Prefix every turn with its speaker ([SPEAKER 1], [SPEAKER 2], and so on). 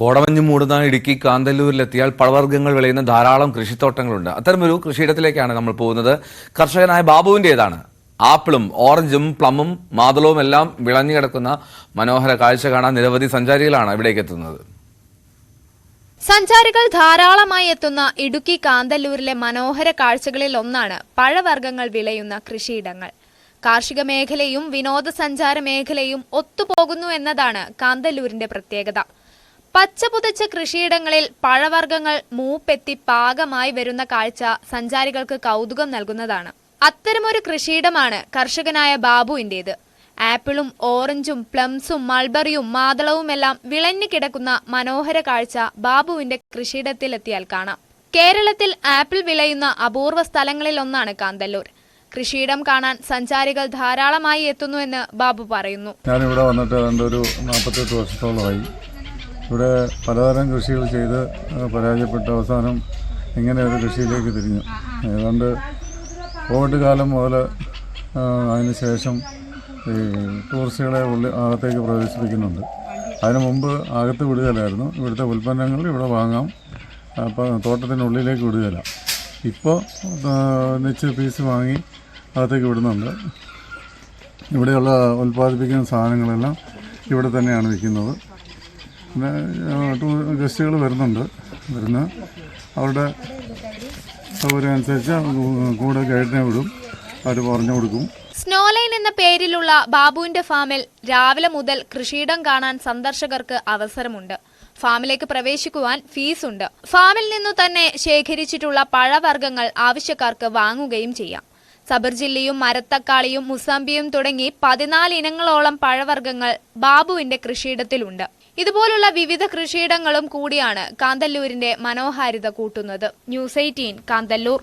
[SPEAKER 1] കോടമഞ്ഞ് മൂടുന്ന ഇടുക്കി കാന്തല്ലൂരിലെത്തിയാൽ പഴവർഗ്ഗങ്ങൾ വിളയുന്ന ധാരാളം കൃഷിത്തോട്ടങ്ങളുണ്ട്. അത്തരമൊരു കൃഷിയിടത്തിലേക്കാണ് നമ്മൾ പോകുന്നത്. കർഷകനായ ബാബുവിൻ്റെതാണ്. ആപ്പിളും ഓറഞ്ചും പ്ലമ്മും മാതളവും എല്ലാം വിളഞ്ഞു കിടക്കുന്ന മനോഹര കാഴ്ച കാണാൻ നിരവധി സഞ്ചാരികളാണ് ഇവിടേക്ക് എത്തുന്നത്.
[SPEAKER 2] സഞ്ചാരികൾ ധാരാളമായി എത്തുന്ന ഇടുക്കി കാന്തല്ലൂരിലെ മനോഹര കാഴ്ചകളിൽ ഒന്നാണ് പഴവർഗ്ഗങ്ങൾ വിളയുന്ന കൃഷിയിടങ്ങൾ. കാർഷിക മേഖലയും വിനോദസഞ്ചാര മേഖലയും ഒത്തുപോകുന്നു എന്നതാണ് കാന്തല്ലൂരിന്റെ പ്രത്യേകത. പച്ചപുതച്ച കൃഷിയിടങ്ങളിൽ പഴവർഗ്ഗങ്ങൾ മൂപ്പെത്തി പാകമായി വരുന്ന കാഴ്ച സഞ്ചാരികൾക്ക് കൗതുകം നൽകുന്നതാണ്. അത്തരമൊരു കൃഷിയിടമാണ് കർഷകനായ ബാബുവിന്റേത്. ആപ്പിളും ഓറഞ്ചും പ്ലംസും മൾബറിയും മാതളവുമെല്ലാം വിളഞ്ഞു കിടക്കുന്ന മനോഹര കാഴ്ച ബാബുവിന്റെ കൃഷിയിടത്തിലെത്തിയാൽ കാണാം. കേരളത്തിൽ ആപ്പിൾ വിളയുന്ന അപൂർവ സ്ഥലങ്ങളിൽ ഒന്നാണ് കാന്തല്ലൂർ. കൃഷിയിടം കാണാൻ സഞ്ചാരികൾ ധാരാളമായി എത്തുന്നുവെന്ന് ബാബു പറയുന്നു.
[SPEAKER 3] ഞാനിവിടെ വന്നിട്ട് ഒരു 48 വർഷത്തോളമായി. ഇവിടെ പലതരം കൃഷികൾ ചെയ്ത് പരാജയപ്പെട്ട അവസാനം ഇങ്ങനെ ഒരു കൃഷിയിലേക്ക് തിരിഞ്ഞു. ഏതാണ്ട് കോവിഡ് കാലം മുതൽ അതിന് ശേഷം ഈ ടൂറിസ്റ്റുകളെ അകത്തേക്ക് പ്രവേശിപ്പിക്കുന്നുണ്ട്. അതിനു മുമ്പ് അകത്ത് വിടുകയില്ലായിരുന്നു. ഇവിടുത്തെ ഉൽപ്പന്നങ്ങൾ ഇവിടെ വാങ്ങാം, അപ്പം തോട്ടത്തിനുള്ളിലേക്ക് വിടുകയില്ല. ഇപ്പോൾ നിശ്ചിത പീസ് വാങ്ങി അകത്തേക്ക് വിടുന്നുണ്ട്. ഇവിടെയുള്ള ഉൽപ്പാദിപ്പിക്കുന്ന സാധനങ്ങളെല്ലാം ഇവിടെ തന്നെയാണ് വിൽക്കുന്നത്. പിന്നെ ഗസ്റ്റുകൾ വരുന്ന അവരുടെ സൗകര്യം അനുസരിച്ച് കൂടെ ഗൈഡിനെ വിടും, അവർ പറഞ്ഞു കൊടുക്കും.
[SPEAKER 2] സ്നോലൈൻ എന്ന പേരിലുള്ള ബാബുവിന്റെ ഫാമിൽ രാവിലെ മുതൽ കൃഷിയിടം കാണാൻ സന്ദർശകർക്ക് അവസരമുണ്ട്. ഫാമിലേക്ക് പ്രവേശിക്കുവാൻ ഫീസ് ഉണ്ട്. ഫാമിൽ നിന്നു തന്നെ ശേഖരിച്ചിട്ടുള്ള പഴവർഗ്ഗങ്ങൾ ആവശ്യക്കാർക്ക് വാങ്ങുകയും ചെയ്യാം. സബർജില്ലിയും മരത്തക്കാളിയും മുസാമ്പിയും തുടങ്ങി 14 ഇനങ്ങളോളം പഴവർഗ്ഗങ്ങൾ ബാബുവിന്റെ കൃഷിയിടത്തിലുണ്ട്. ഇതുപോലുള്ള വിവിധ കൃഷിയിടങ്ങളും കൂടിയാണ് കാന്തല്ലൂരിന്റെ മനോഹാരിത കൂട്ടുന്നത്. ന്യൂസ് 18 കാന്തല്ലൂർ.